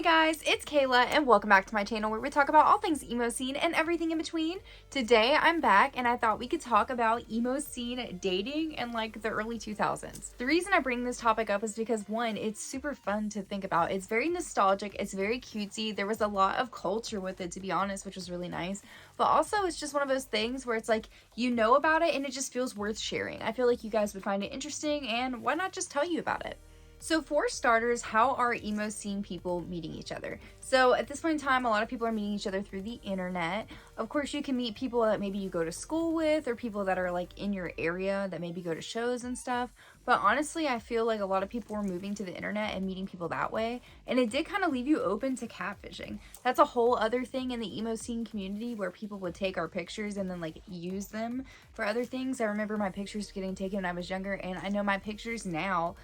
guys, it's Kayla and welcome back to my channel where we talk about all things emo scene and everything in between. Today I'm back and I thought we could talk about emo scene dating in like the early 2000s. The reason I bring this topic up is because one, it's super fun to think about. It's very nostalgic, it's very cutesy. There was a lot of culture with it, to be honest, which was really nice. But also it's just one of those things where it's like you know about it and it just feels worth sharing. I feel like you guys would find it interesting and why not just tell you about it? So for starters, how are emo scene people meeting each other? So at this point in time, a lot of people are meeting each other through the internet. Of course, you can meet people that maybe you go to school with or people that are like in your area that maybe go to shows and stuff. But honestly, I feel like a lot of people were moving to the internet and meeting people that way. And it did kind of leave you open to catfishing. That's a whole other thing in the emo scene community where people would take our pictures and then like use them for other things. I remember my pictures getting taken when I was younger, and I know my pictures now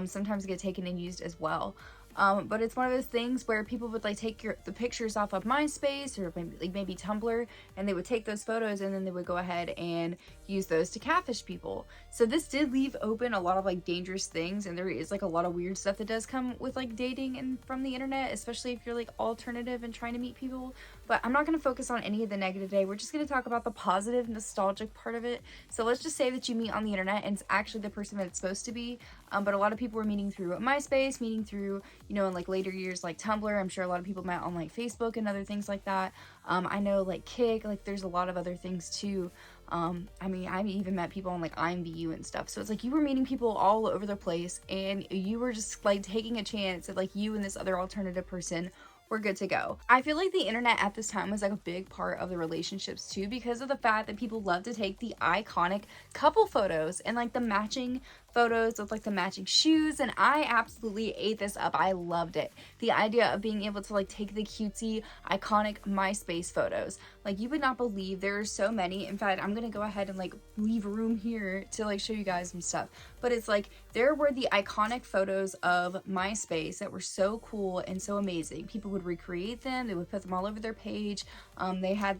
sometimes get taken and used as well. But it's one of those things where people would like take the pictures off of MySpace or maybe Tumblr, and they would take those photos and then they would go ahead and use those to catfish people. So this did leave open a lot of like dangerous things, and there is like a lot of weird stuff that does come with like dating and from the internet, especially if you're like alternative and trying to meet people. But I'm not going to focus on any of the negative today. We're just going to talk about the positive, nostalgic part of it. So let's just say that you meet on the internet and it's actually the person that it's supposed to be. But a lot of people were meeting through MySpace, meeting through, you know, in like later years like Tumblr. I'm sure a lot of people met on like Facebook and other things like that. I know like Kick, like there's a lot of other things too. I mean, I even met people on like IMVU and stuff. So it's like you were meeting people all over the place and you were just like taking a chance that like you and this other alternative person we're good to go. I feel like the internet at this time was like a big part of the relationships too, because of the fact that people love to take the iconic couple photos and like the matching photos with like the matching shoes, and I absolutely ate this up. I loved it. The idea of being able to like take the cutesy iconic MySpace photos. Like you would not believe there are so many. In fact, I'm gonna go ahead and like leave room here to like show you guys some stuff. But it's like there were the iconic photos of MySpace that were so cool and so amazing. People would recreate them, they would put them all over their page.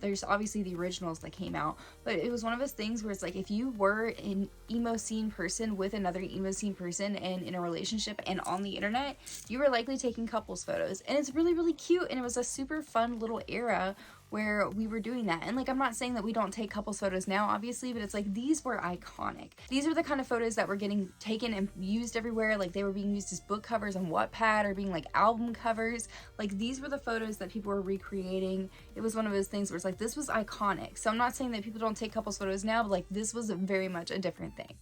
There's obviously the originals that came out, but it was one of those things where it's like if you were an emo scene person with another emo scene person and in a relationship and on the internet, you were likely taking couples photos, and it's really, really cute, and it was a super fun little era where we were doing that. And like I'm not saying that we don't take couples photos now, obviously, but it's like these were iconic. These are the kind of photos that were getting taken and used everywhere. Like they were being used as book covers on Wattpad or being like album covers. Like these were the photos that people were recreating. It was one of those things where it's like this was iconic. So I'm not saying that people don't take couples photos now, but like this was very much a different thing.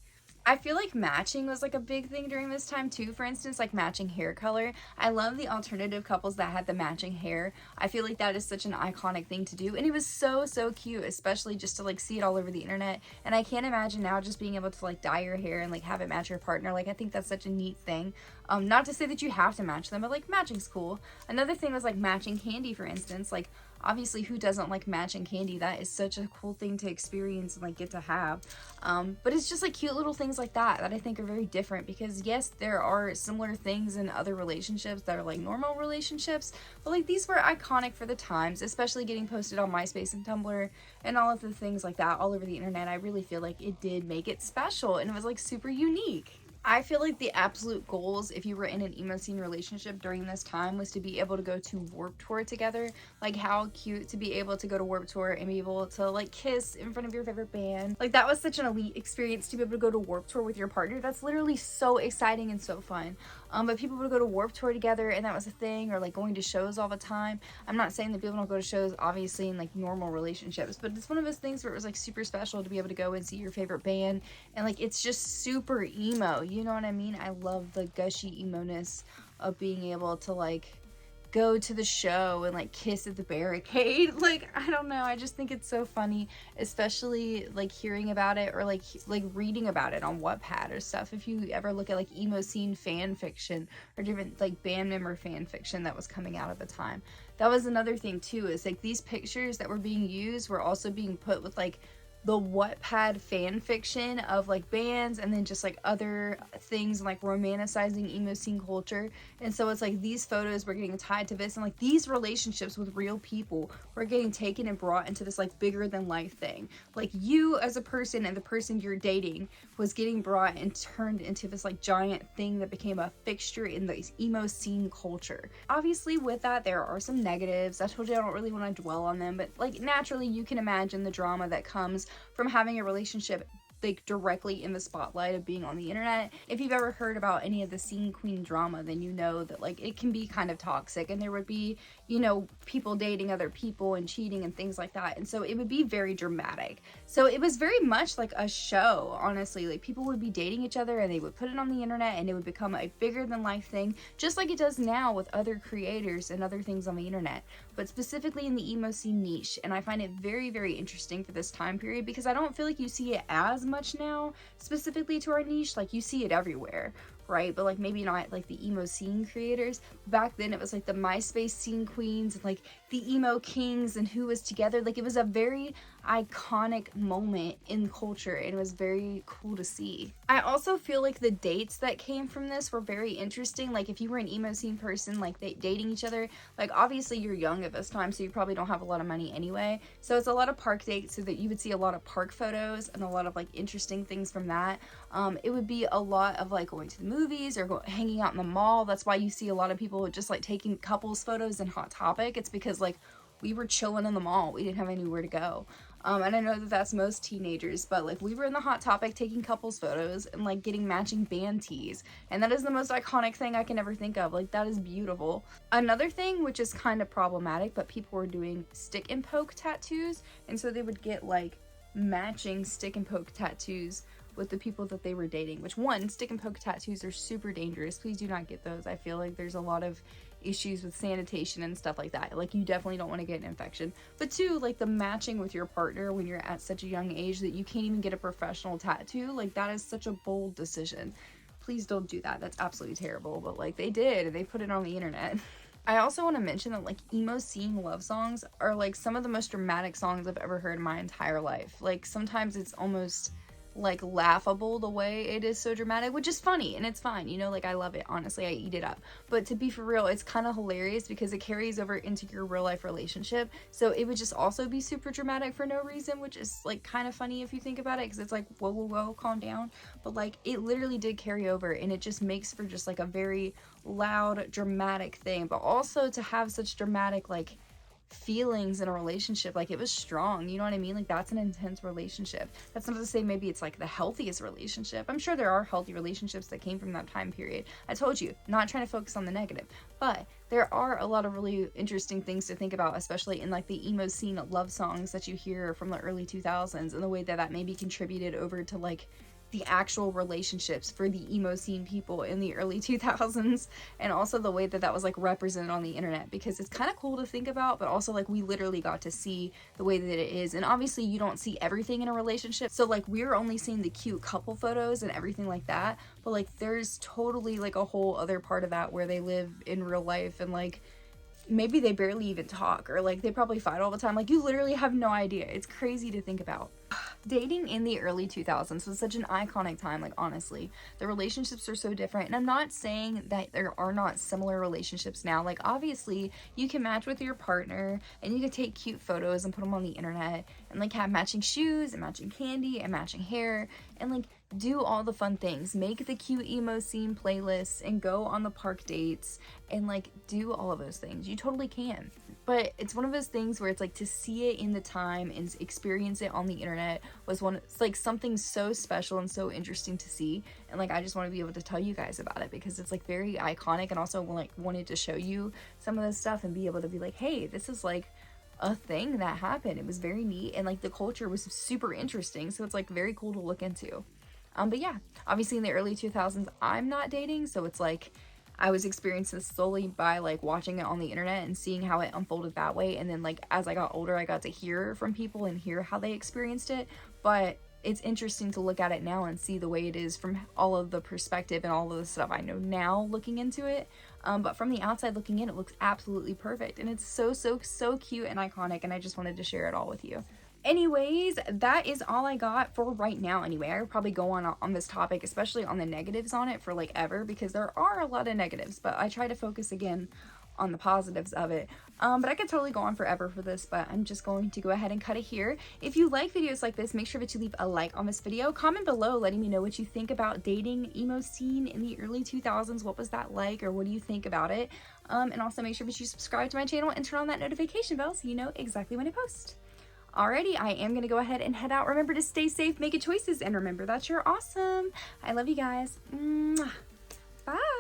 I feel like matching was like a big thing during this time too. For instance, like matching hair color. I love the alternative couples that had the matching hair. I feel like that is such an iconic thing to do, and it was so cute, especially just to like see it all over the internet. And I can't imagine now just being able to like dye your hair and like have it match your partner. Like I think that's such a neat thing. Not to say that you have to match them, but like matching's cool. Another thing was like matching candy, for instance. Like obviously who doesn't like matching candy? That is such a cool thing to experience and like get to have. But it's just like cute little things like that I think are very different, because yes, there are similar things in other relationships that are like normal relationships, but like these were iconic for the times, especially getting posted on MySpace and Tumblr and all of the things like that all over the internet. I really feel like it did make it special, and it was like super unique. I feel like the absolute goals if you were in an emo scene relationship during this time was to be able to go to Warped Tour together. Like how cute to be able to go to Warped Tour and be able to like kiss in front of your favorite band. Like that was such an elite experience to be able to go to Warped Tour with your partner. That's literally so exciting and so fun. But people would go to Warped Tour together and that was a thing, or like going to shows all the time. I'm not saying that people don't go to shows obviously in like normal relationships, but it's one of those things where it was like super special to be able to go and see your favorite band, and like it's just super emo, you know what I mean? I love the gushy emo-ness of being able to like go to the show and like kiss at the barricade. Like I don't know, I just think it's so funny, especially like hearing about it or like reading about it on Wattpad or stuff. If you ever look at like emo scene fan fiction or different like band member fan fiction that was coming out at the time, that was another thing too, is like these pictures that were being used were also being put with like the Wattpad fan fiction of like bands and then just like other things like romanticizing emo scene culture. And so it's like these photos were getting tied to this, and like these relationships with real people were getting taken and brought into this like bigger than life thing. Like you as a person and the person you're dating was getting brought and turned into this like giant thing that became a fixture in the emo scene culture. Obviously with that there are some negatives. I told you I don't really want to dwell on them, but like naturally you can imagine the drama that comes from having a relationship like directly in the spotlight of being on the internet. If you've ever heard about any of the scene queen drama, then you know that like it can be kind of toxic, and there would be, you know, people dating other people and cheating and things like that, and so it would be very dramatic. So it was very much like a show, honestly. Like people would be dating each other and they would put it on the internet and it would become a bigger than life thing, just like it does now with other creators and other things on the internet, but specifically in the emo scene niche. And I find it very, very interesting for this time period because I don't feel like you see it as much now, specifically to our niche. Like you see it everywhere, right? But like maybe not like the emo scene creators. Back then it was like the MySpace scene queens and like the emo kings and who was together. Like it was a very iconic moment in culture and it was very cool to see. I also feel like the dates that came from this were very interesting. Like if you were an emo scene person, like they dating each other, like obviously you're young at this time, so you probably don't have a lot of money anyway, so it's a lot of park dates, so that you would see a lot of park photos and a lot of like interesting things from that. It would be a lot of like going to the movies or hanging out in the mall. That's why you see a lot of people just like taking couples photos in Hot Topic. It's because like we were chilling in the mall, we didn't have anywhere to go. And I know that that's most teenagers, but like we were in the Hot Topic taking couples photos and like getting matching band tees, and that is the most iconic thing I can ever think of. Like that is beautiful. Another thing which is kind of problematic, but people were doing stick and poke tattoos, and so they would get like matching stick and poke tattoos with the people that they were dating, which, one, stick and poke tattoos are super dangerous. Please do not get those. I feel like there's a lot of issues with sanitation and stuff like that. Like you definitely don't want to get an infection. But two, like the matching with your partner when you're at such a young age that you can't even get a professional tattoo, like that is such a bold decision. Please don't do that. That's absolutely terrible. But like they did, and they put it on the internet. I also want to mention that like emo scene love songs are like some of the most dramatic songs I've ever heard in my entire life. Like sometimes it's almost like laughable the way it is so dramatic, which is funny and it's fine, you know, like I love it, honestly, I eat it up. But to be for real, it's kind of hilarious because it carries over into your real life relationship, so it would just also be super dramatic for no reason, which is like kind of funny if you think about it, because it's like whoa whoa whoa, calm down. But like it literally did carry over, and it just makes for just like a very loud dramatic thing, but also to have such dramatic like feelings in a relationship, like it was strong, you know what I mean? Like that's an intense relationship. That's not to say maybe it's like the healthiest relationship. I'm sure there are healthy relationships that came from that time period. I told you, not trying to focus on the negative, but there are a lot of really interesting things to think about, especially in like the emo scene love songs that you hear from the early 2000s, and the way that that maybe contributed over to like the actual relationships for the emo scene people in the early 2000s, and also the way that that was like represented on the internet, because it's kind of cool to think about, but also like we literally got to see the way that it is. And obviously you don't see everything in a relationship, so like we're only seeing the cute couple photos and everything like that, but like there's totally like a whole other part of that where they live in real life, and like maybe they barely even talk, or like they probably fight all the time. Like you literally have no idea. It's crazy to think about. Dating in the early 2000s was such an iconic time. Like honestly, the relationships are so different, and I'm not saying that there are not similar relationships now. Like obviously you can match with your partner and you can take cute photos and put them on the internet, and like have matching shoes and matching candy and matching hair, and like do all the fun things, make the cute emo scene playlists and go on the park dates and like do all of those things. You totally can. But it's one of those things where it's like to see it in the time and experience it on the internet was it's like something so special and so interesting to see. And like I just want to be able to tell you guys about it because it's like very iconic, and also like wanted to show you some of this stuff and be able to be like, hey, this is like a thing that happened. It was very neat, and like the culture was super interesting, so it's like very cool to look into. But yeah, obviously in the early 2000s I'm not dating, so it's like I was experiencing this solely by like watching it on the internet and seeing how it unfolded that way. And then like as I got older, I got to hear from people and hear how they experienced it. But it's interesting to look at it now and see the way it is from all of the perspective and all of the stuff I know now looking into it. But from the outside looking in, it looks absolutely perfect, and it's so cute and iconic, and I just wanted to share it all with you. Anyways, that is all I got for right now anyway. I would probably go on this topic, especially on the negatives on it, for like ever, because there are a lot of negatives, but I try to focus again on the positives of it. But I could totally go on forever for this, but I'm just going to go ahead and cut it here. If you like videos like this, make sure that you leave a like on this video. Comment below letting me know what you think about dating emo scene in the early 2000s. What was that like, or what do you think about it? And also make sure that you subscribe to my channel and turn on that notification bell so you know exactly when I post. Alrighty, I am going to go ahead and head out. Remember to stay safe, make good choices, and remember that you're awesome. I love you guys. Mwah. Bye.